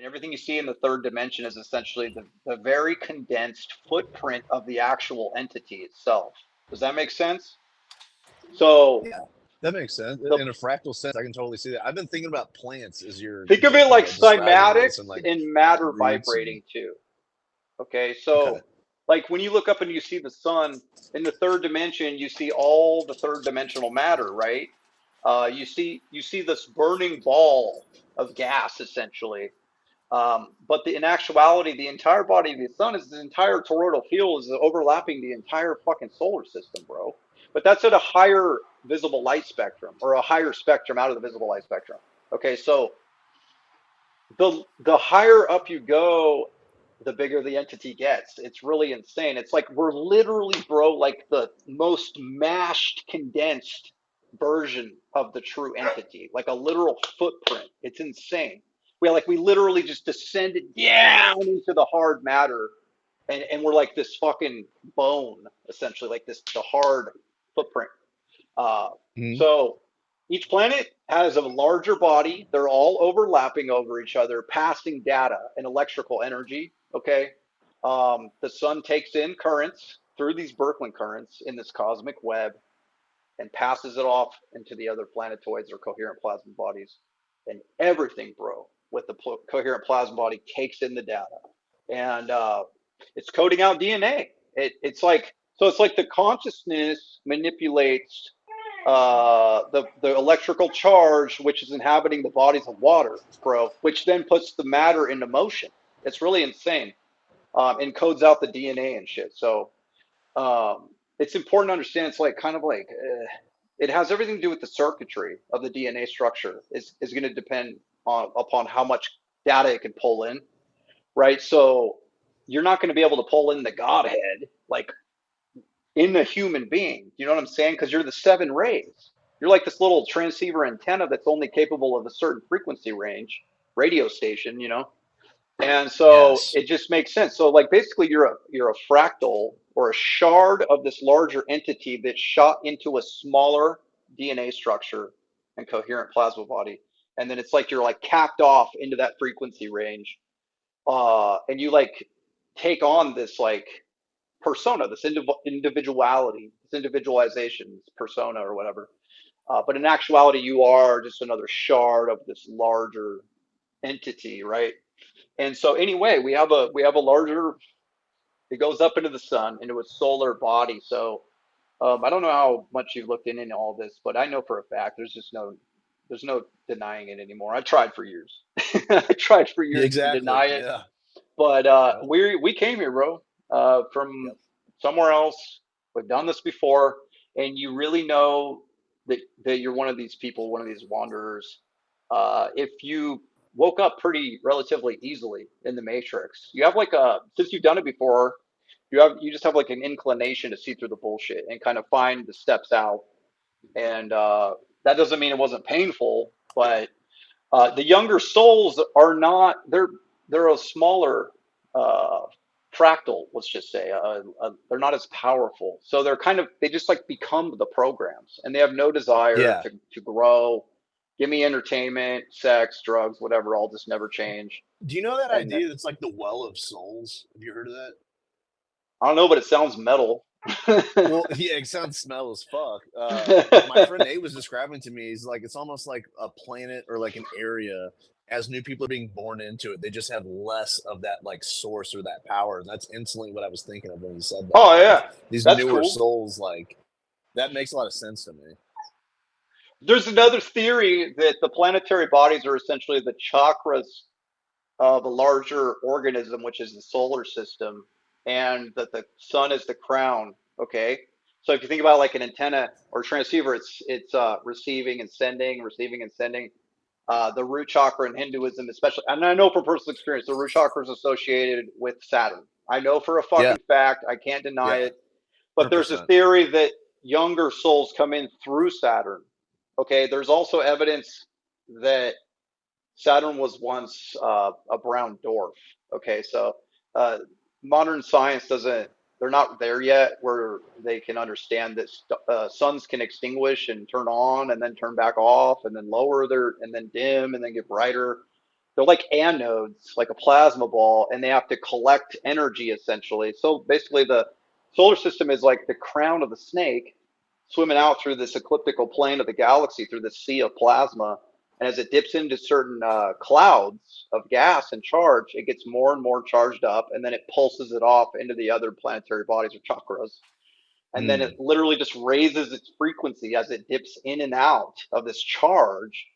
And everything you see in the third dimension is essentially the very condensed footprint of the actual entity itself. Does that make sense? So Yeah, that makes sense. the In a fractal sense, I can totally see that. I've been thinking about plants as you're, think of it you like know, describing this and cymatics like and matter roots and vibrating too. Okay, okay. so like when you look up and you see the sun in the third dimension, you see all the third dimensional matter, right? You see this burning ball of gas essentially. But in actuality, the entire body of the sun is the entire toroidal field is overlapping the entire fucking solar system, bro. But that's at a higher visible light spectrum or a higher spectrum out of the visible light spectrum. Okay, so the higher up you go, the bigger the entity gets. It's really insane. It's like we're literally, bro, like the most mashed, condensed version of the true entity, like a literal footprint. It's insane. We literally just descended down into the hard matter, and we're like this fucking bone, essentially, like this the hard footprint. Uh, Mhm. so each planet has a larger body. They're all overlapping over each other, passing data and electrical energy. Okay. The sun takes in currents through these Birkeland currents in this cosmic web and passes it off into the other planetoids or coherent plasma bodies. And everything, bro, with the coherent plasma body takes in the data. And it's coding out DNA. It's like the consciousness manipulates the electrical charge, which is inhabiting the bodies of water, bro, which then puts the matter into motion. It's really insane. And codes out the DNA and shit. So it's important to understand. It's like kind of like it has everything to do with the circuitry of the DNA structure. Is going to depend upon how much data it can pull in, right? So you're not going to be able to pull in the Godhead like in a human being. You know what I'm saying? Because you're the seven rays. You're like this little transceiver antenna that's only capable of a certain frequency range, radio station, And so Yes. it just makes sense. So like basically you're a fractal or a shard of this larger entity that's shot into a smaller DNA structure and coherent plasma body. And then it's like you're like capped off into that frequency range. And you like take on this like persona, this individuality, this individualization, this persona or whatever. But in actuality, you are just another shard of this larger entity, right? And so anyway, we have a larger. It goes up into the sun, into a solar body. So I don't know how much you've looked into all this, but I know for a fact there's no denying it anymore. I tried for years. I tried for Yeah, years to exactly. deny it, Yeah. but Yep. we came here, bro, from Yep. somewhere else. We've done this before, and you really know that you're one of these people, one of these wanderers. If you woke up pretty relatively easily in the matrix, you have like a since you've done it before, you just have like an inclination to see through the bullshit and kind of find the steps out. And that doesn't mean it wasn't painful, but the younger souls are not. They're a smaller uh, fractal. Let's just say they're not as powerful. So they just like become the programs, and they have no desire Yeah. to grow. Give me entertainment, sex, drugs, whatever. I'll just never change. Do you know that And idea that's like the well of souls? Have you heard of that? I don't know, but it sounds metal. Well, yeah, it sounds smell as fuck. My friend Nate was describing to me, he's like, it's almost like a planet or like an area. As new people are being born into it, they just have less of that like source or that power. And that's instantly what I was thinking of when he said that. Oh Like yeah, these that's newer cool. souls, like that makes a lot of sense to me. There's another theory that the planetary bodies are essentially the chakras of a larger organism, which is the solar system, and that the sun is the crown. Okay, so if you think about like an antenna or transceiver, it's receiving and sending, receiving and sending. The root chakra in Hinduism, especially, and I know from personal experience, the root chakra is associated with Saturn. I know for a Yeah, fucking fact. I can't deny yeah, it. But there's a 100%. theory that younger souls come in through Saturn. Okay, there's also evidence that Saturn was once a brown dwarf. Okay, so uh, modern science doesn't, they're not there yet where they can understand that suns can extinguish and turn on and then turn back off and then lower and then dim and then get brighter. they're like anodes, like a plasma ball, and they have to collect energy essentially. So basically, the solar system is like the crown of the snake swimming out through this ecliptical plane of the galaxy through the sea of plasma. And as it dips into certain clouds of gas and charge, it gets more and more charged up, and then it pulses it off into the other planetary bodies or chakras. And then it Mm. literally just raises its frequency as it dips in and out of this charge,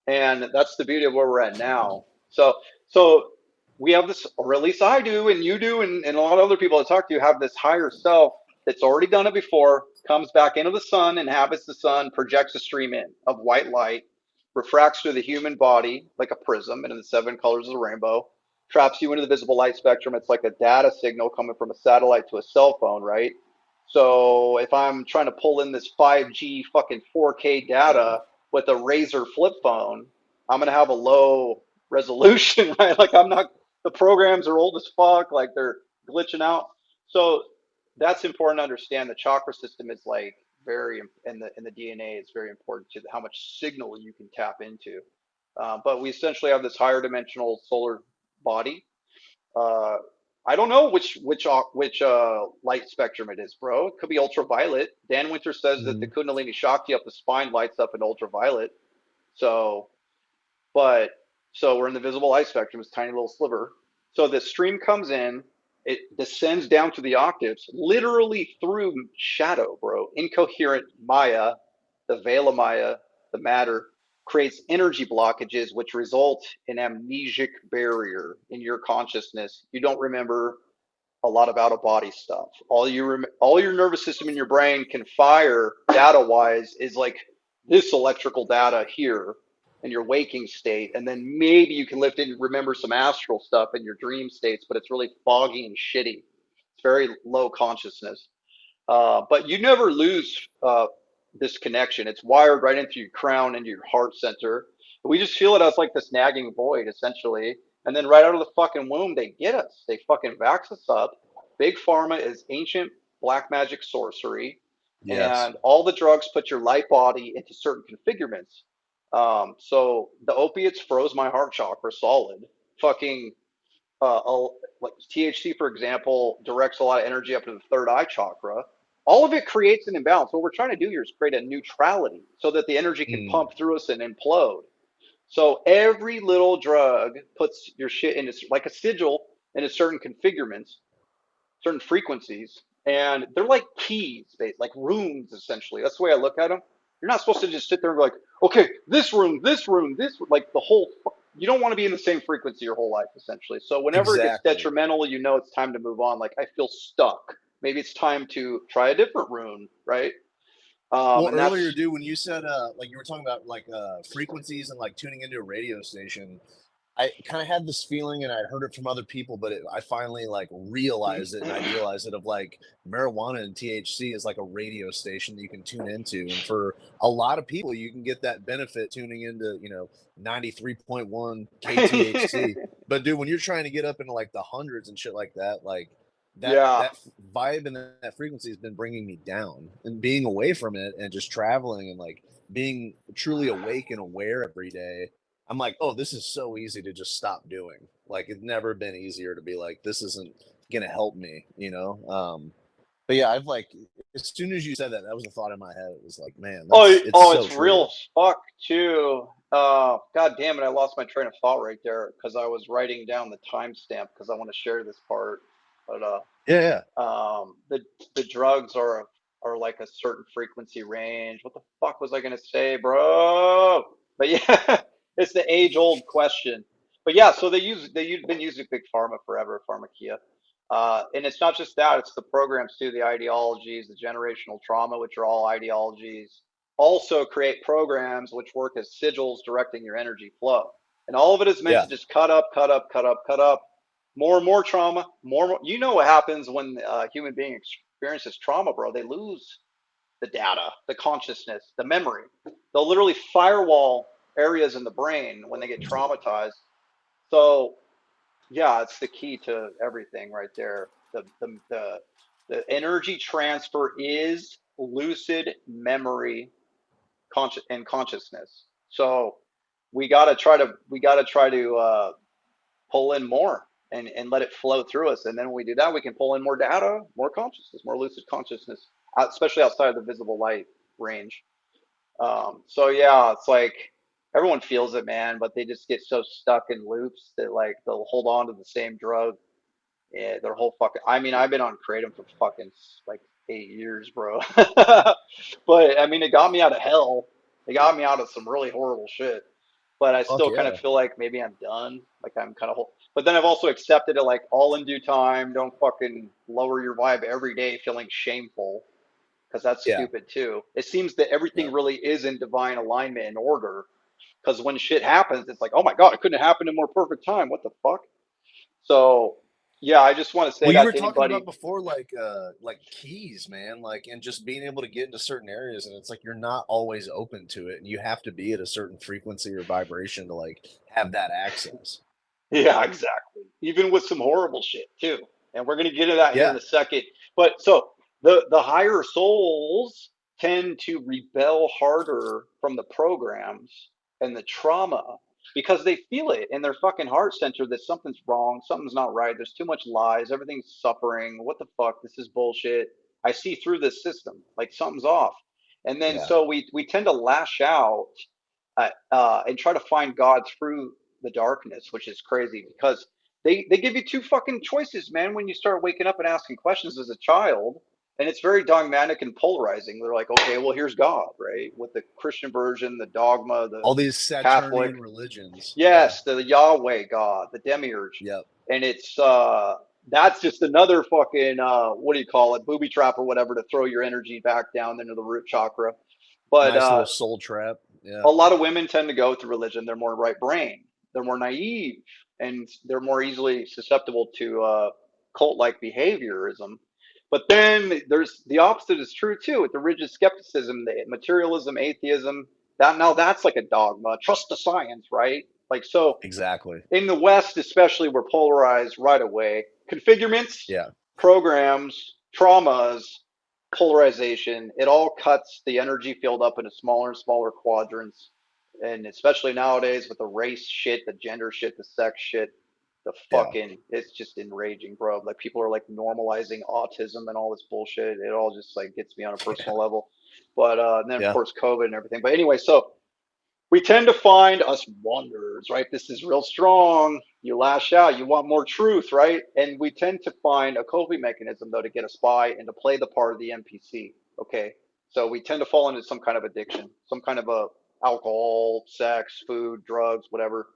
and that's the beauty of where we're at now. So we have this, or at least I do, and you do, and a lot of other people I talk to have this higher self that's already done it before, comes back into the sun, inhabits the sun, projects a stream in of white light, refracts through the human body like a prism and in the seven colors of the rainbow, traps you into the visible light spectrum. It's like a data signal coming from a satellite to a cell phone, right? So if I'm trying to pull in this 5G fucking 4K data with a Razer flip phone, I'm gonna have a low resolution, right? Like I'm not, the programs are old as fuck, like they're glitching out. So that's important to understand. The chakra system is like very, in the DNA is very important to how much signal you can tap into. But we essentially have this higher dimensional solar body. uh, I don't know which light spectrum it is, bro. It could be ultraviolet. Dan Winter says that the Mm. Kundalini Shakti up the spine lights up in ultraviolet. So, but so we're in the visible light spectrum, this tiny little sliver. So the stream comes in, it descends down to the octaves, literally through shadow, bro. Incoherent Maya, the veil of Maya, the matter, creates energy blockages, which result in amnesic barrier in your consciousness. You don't remember a lot of out of body stuff. All your nervous system in your brain can fire data wise is like this electrical data here in your waking state, and then maybe you can lift in and remember some astral stuff in your dream states, but it's really foggy and shitty. It's very low consciousness. But you never lose this connection. It's wired right into your crown, into your heart center. We just feel it as like this nagging void, essentially. And then right out of the fucking womb, they get us. They fucking vax us up. Big pharma is ancient black magic sorcery, Yes. and all the drugs put your light body into certain configurements. So the opiates froze my heart chakra solid. Fucking like THC, for example, directs a lot of energy up to the third eye chakra. All of it creates an imbalance. What we're trying to do here is create a neutrality so that the energy can Mm. pump through us and implode. So every little drug puts your shit into like a sigil into certain configurements, certain frequencies, and they're like keys, like rooms essentially. That's the way I look at them. You're not supposed to just sit there and go like, okay, this room, this room, this like the whole. You don't want to be in the same frequency your whole life essentially. So whenever it gets Exactly. detrimental, you know it's time to move on. Like I feel stuck. Maybe it's time to try a different rune, right? Well, And earlier, that's dude, when you said like you were talking about like frequencies and like tuning into a radio station, I kind of had this feeling, and I'd heard it from other people, but I finally like realized it and idealized it of like marijuana and THC is like a radio station that you can tune into, and for a lot of people, you can get that benefit tuning into 93.1 KTHC. But dude, when you're trying to get up into like the hundreds and shit like that, like yeah. that vibe and that frequency has been bringing me down, and being away from it and just traveling and like being truly awake and aware every day. I'm like, oh, this is so easy to just stop doing. Like it's never been easier to be like, this isn't gonna help me. But yeah, I've like, as soon as you said that, that was a thought in my head. It was like, man, Oh, it's oh, so it's real true. as fuck too. God damn it, I lost my train of thought right there because I was writing down the timestamp because I want to share this part. But Yeah, yeah. the drugs are like a certain frequency range. What the fuck was I gonna say, bro? But yeah, it's the age old question. But yeah, so they've been using big pharma forever, pharmakia. And it's not just that; it's the programs too, the ideologies, the generational trauma, which are all ideologies. Also create programs which work as sigils directing your energy flow. And all of it is meant Yeah. to just cut up, cut up, cut up, cut up, more and more trauma, more and more. You know what happens when a human being experiences trauma, bro? They lose the data, the consciousness, the memory. They'll literally firewall areas in the brain when they get traumatized. So yeah, it's the key to everything right there. The energy transfer is lucid memory and consciousness. So we gotta try to pull in more and let it flow through us. And then when we do that, we can pull in more data, more consciousness, more lucid consciousness, especially outside of the visible light range. So yeah, it's like everyone feels it, man, but they just get so stuck in loops that like they'll hold on to the same drug. Yeah, their whole fucking. I mean, I've been on kratom for fucking like 8 years, bro. But I mean, it got me out of hell. It got me out of some really horrible shit. But I Fuck still kind of yeah. feel like maybe I'm done. Like I'm kind of. But then I've also accepted it, like all in due time. Don't fucking lower your vibe every day, feeling shameful, because that's Yeah. stupid too. It seems that everything Yeah. really is in divine alignment and order. Because when shit happens, it's like, oh my god, it couldn't happen in more perfect time. What the fuck? So yeah, I just want to say Well, you that were to talking anybody. about before, like keys, man, like, and just being able to get into certain areas, and it's like you're not always open to it, and you have to be at a certain frequency or vibration to like have that access. Yeah, exactly. Even with some horrible shit too. And we're going to get into that here in Yeah. a second. But so the higher souls tend to rebel harder from the programs and the trauma because they feel it in their fucking heart center that something's wrong, something's not right, there's too much lies, everything's suffering. What the fuck? This is bullshit. I see through this system. Like something's off. And then Yeah. so we tend to lash out and try to find God through the darkness, which is crazy because they give you two fucking choices, man, when you start waking up and asking questions as a child. And it's very dogmatic and polarizing. They're like, okay, well, here's God, right? With the Christian version, the dogma, the All these Catholic, Saturnian religions. Yeah. yes, the Yahweh God, the demiurge. Yep. And it's that's just another fucking what do you call it, booby trap or whatever to throw your energy back down into the root chakra. But Nice little soul trap. Yeah. a lot of women tend to go to religion. They're more right brain. They're more naive, and they're more easily susceptible to cult-like behaviorism. But then there's the opposite is true too. With the rigid skepticism, the materialism, atheism. That now that's like a dogma. Trust the science, right? Like so Exactly. in the West, especially, we're polarized right away. Configurements, Yeah. programs, traumas, polarization, it all cuts the energy field up into smaller and smaller quadrants. And especially nowadays with the race shit, the gender shit, the sex shit, the Yeah. fucking, it's just enraging, bro. Like people are like normalizing autism and all this bullshit. It all just like gets me on a personal level. But and then of Yeah. course COVID and everything. But anyway, so we tend to find us wanderers, right? This is real strong. You lash out. You want more truth, right? And we tend to find a coping mechanism, though, to get us by and to play the part of the NPC. Okay. So we tend to fall into some kind of addiction, some kind of a alcohol, sex, food, drugs, whatever.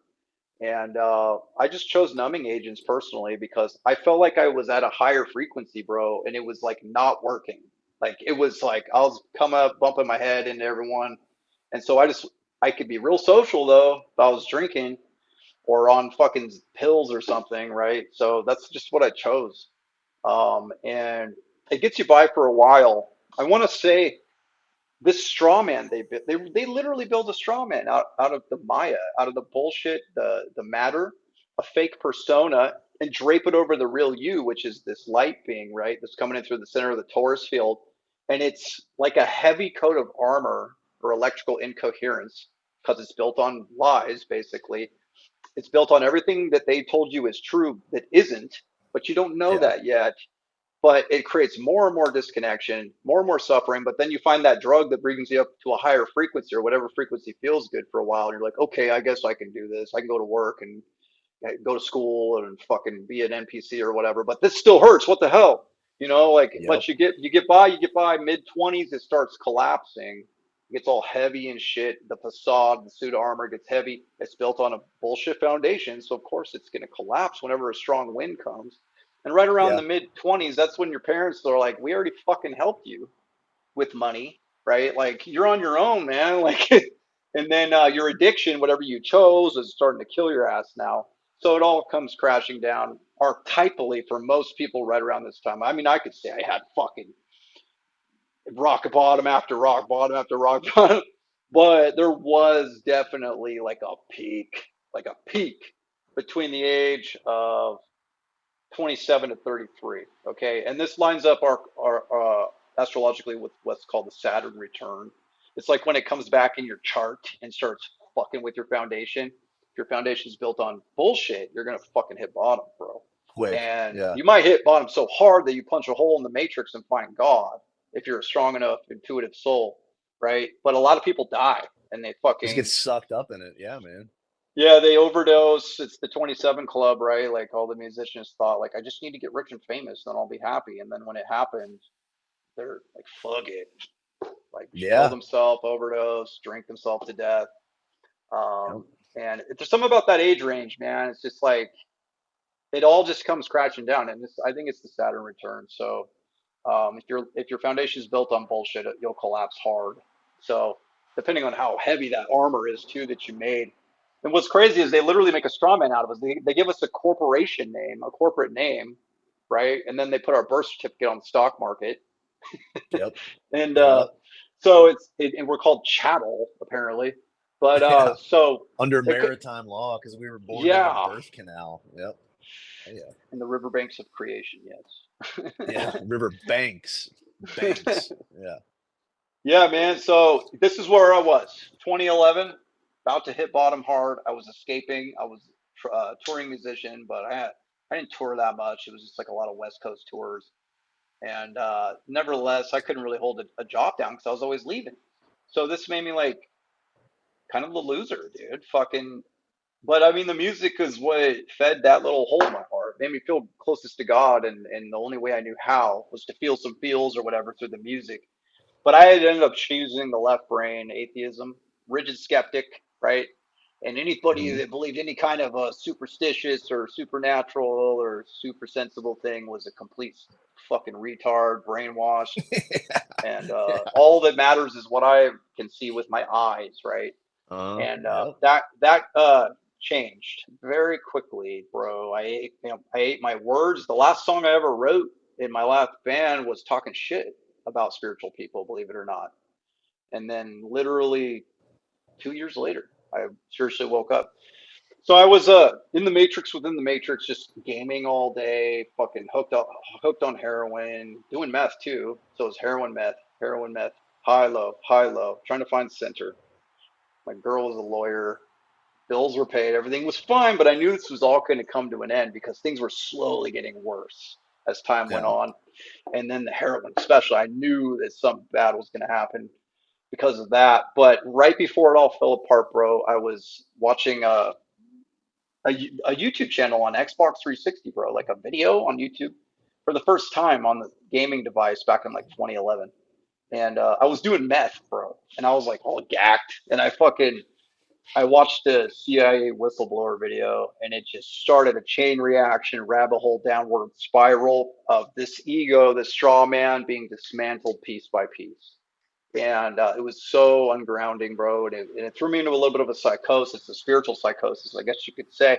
And I just chose numbing agents personally because I felt like I was at a higher frequency, bro, and it was like not working. Like it was like I was coming up, bumping my head into everyone, and so I could be real social though if I was drinking or on fucking pills or something, right? So that's just what I chose, and it gets you by for a while. I want to say this straw man they literally build a straw man out of the Maya, out of the bullshit, the matter, a fake persona, and drape it over the real you, which is this light being, right? That's coming in through the center of the torus field. And it's like a heavy coat of armor or electrical incoherence because it's built on lies, basically. It's built on everything that they told you is true that isn't, but you don't know Yeah. that yet, but it creates more and more disconnection, more and more suffering. But then you find that drug that brings you up to a higher frequency or whatever frequency feels good for a while. And you're like, okay, I guess I can do this. I can go to work and go to school and fucking be an NPC or whatever. But this still hurts. What the hell? You know, like, Yep. but you get by mid 20s, it starts collapsing. It gets all heavy and shit. The facade, the suit of armor gets heavy. It's built on a bullshit foundation. So, of course, it's going to collapse whenever a strong wind comes. And right around Yeah. the mid 20s, that's when your parents are like, we already fucking helped you with money, right? Like, you're on your own, man. Like, and then your addiction, whatever you chose, is starting to kill your ass now. So it all comes crashing down archetypally for most people right around this time. I mean, I could say I had fucking rock bottom after rock bottom after rock bottom, but there was definitely like a peak between the age of 27 to 33. Okay. And this lines up our astrologically with what's called the Saturn return. It's like when it comes back in your chart and starts fucking with your foundation. If your foundation's built on bullshit, you're gonna fucking hit bottom, bro. Quick. And Yeah. you might hit bottom so hard that you punch a hole in the matrix and find God if you're a strong enough intuitive soul, right? But a lot of people die and they Just get fucking, sucked up in it. Yeah, man. yeah, they overdose. It's the 27 Club, right? Like all the musicians thought, like, I just need to get rich and famous, then I'll be happy. And then when it happened, they're like, fuck it, like kill Yeah. themselves, overdose, drink themselves to death. Yep. And there's something about that age range, man. It's just like it all just comes crashing down, and this, I think it's the Saturn return. So if your foundation is built on bullshit, you'll collapse hard. So depending on how heavy that armor is too that you made. And what's crazy is they literally make a straw man out of us. They give us a corporation name, a corporate name, right? And then they put our birth certificate on the stock market. Yep. And Yep. so and we're called chattel apparently. But Yeah. so Under it could, maritime law, because we were born in a yeah, birth canal. Yep. Oh, yeah. in the riverbanks of creation, Yeah. yes. River banks. Banks. Yeah. Yeah, man. So this is where I was, 2011, about to hit bottom hard. I was escaping. I was a touring musician, but I didn't tour that much. It was just like a lot of West Coast tours, and nevertheless, I couldn't really hold a job down because I was always leaving. So this made me like kind of the loser, dude. Fucking. But I mean, the music is what fed that little hole in my heart. It made me feel closest to God, and the only way I knew how was to feel some feels or whatever through the music. But I had ended up choosing the left brain, atheism, rigid skeptic, right? And anybody Mm-hmm. that believed any kind of a superstitious or supernatural or super sensible thing was a complete fucking retard, brainwashed. And Yeah. all that matters is what I can see with my eyes, right? And Yep. that changed very quickly, bro. I ate my words. The last song I ever wrote in my last band was talking shit about spiritual people, believe it or not. And then literally 2 years later, I seriously woke up. So I was in the matrix within the matrix, just gaming all day, fucking hooked on heroin, doing meth too. So it was heroin, meth, high low, trying to find center. My girl was a lawyer, bills were paid, everything was fine, but I knew this was all going to come to an end because things were slowly getting worse as time went Yeah. on. And then the heroin, especially, I knew that something bad was going to happen because of that. But right before it all fell apart, bro, I was watching a YouTube channel on Xbox 360, bro, like a video on YouTube for the first time on the gaming device back in like 2011. And I was doing meth, bro, and I was like all gacked, and I watched a CIA whistleblower video, and it just started a chain reaction, rabbit hole, downward spiral of this ego, this straw man being dismantled piece by piece. And it was so ungrounding, bro. And it threw me into a little bit of a psychosis, a spiritual psychosis, I guess you could say.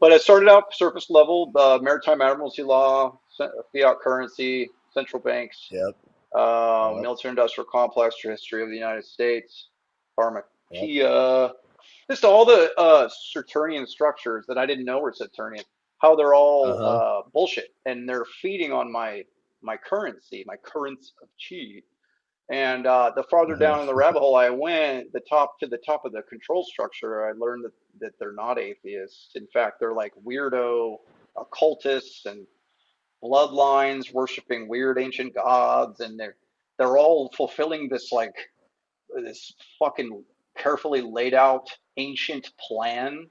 But it started out surface level, maritime admiralty law, fiat currency, central banks, Yep. Yep. military-industrial complex, history of the United States, Yep. pharmacia, just all the Saturnian structures that I didn't know were Saturnian, how they're all Uh-huh. bullshit, and they're feeding on my currency, my currents of chi. And the farther Uh-huh. down in the rabbit hole I went, the top of the control structure, I learned that they're not atheists. In fact, they're like weirdo occultists and bloodlines worshiping weird ancient gods, and they're all fulfilling this fucking carefully laid out ancient plan,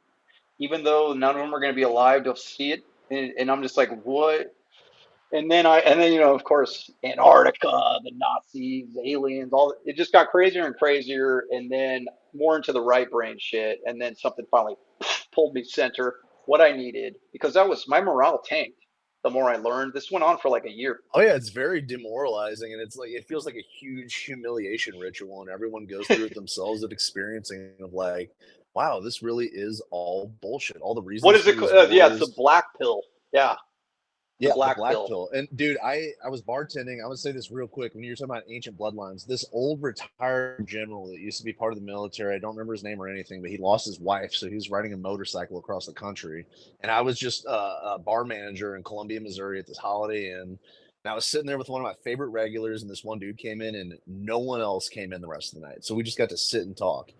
even though none of them are going to be alive to see it. And I'm just like, what? And then of course, Antarctica, the Nazis, aliens, all it just got crazier and crazier, and then more into the right brain shit, and then something finally pulled me center, what I needed, because that was my morale tanked. The more I learned, this went on for like a year. Oh yeah, it's very demoralizing, and it's like it feels like a huge humiliation ritual, and everyone goes through it themselves of experiencing of like, wow, this really is all bullshit. All the What reasons is for it? these Yeah, it's the wars. black pill. Yeah, the Yeah, the black black pill. pill. And dude, I was bartending. I would say this real quick. When you're talking about ancient bloodlines, this old retired general that used to be part of the military, I don't remember his name or anything, but he lost his wife, so he was riding a motorcycle across the country. And I was just a bar manager in Columbia, Missouri at this Holiday Inn. And I was sitting there with one of my favorite regulars, and this one dude came in, and no one else came in the rest of the night. So we just got to sit and talk.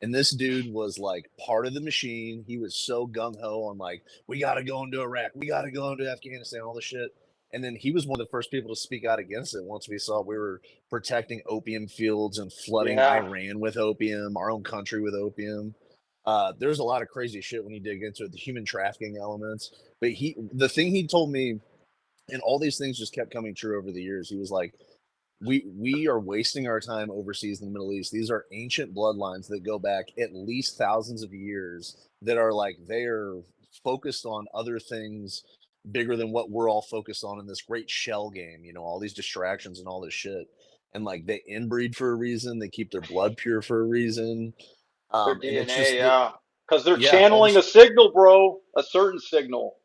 And this dude was like part of the machine. He was so gung ho on like, we got to go into Iraq, we got to go into Afghanistan, all this shit. And then he was one of the first people to speak out against it once we saw we were protecting opium fields and flooding Yeah. Iran with opium, our own country with opium. There's a lot of crazy shit when you dig into it, the human trafficking elements. But the thing he told me, and all these things just kept coming true over the years. He was like, we are wasting our time overseas in the Middle East. These are ancient bloodlines that go back at least thousands of years that are like they are focused on other things bigger than what we're all focused on in this great shell game, all these distractions and all this shit. And like they inbreed for a reason, they keep their blood pure for a reason. Their And it's DNA, just yeah. Because they're yeah, all channeling a this signal, bro. A certain signal.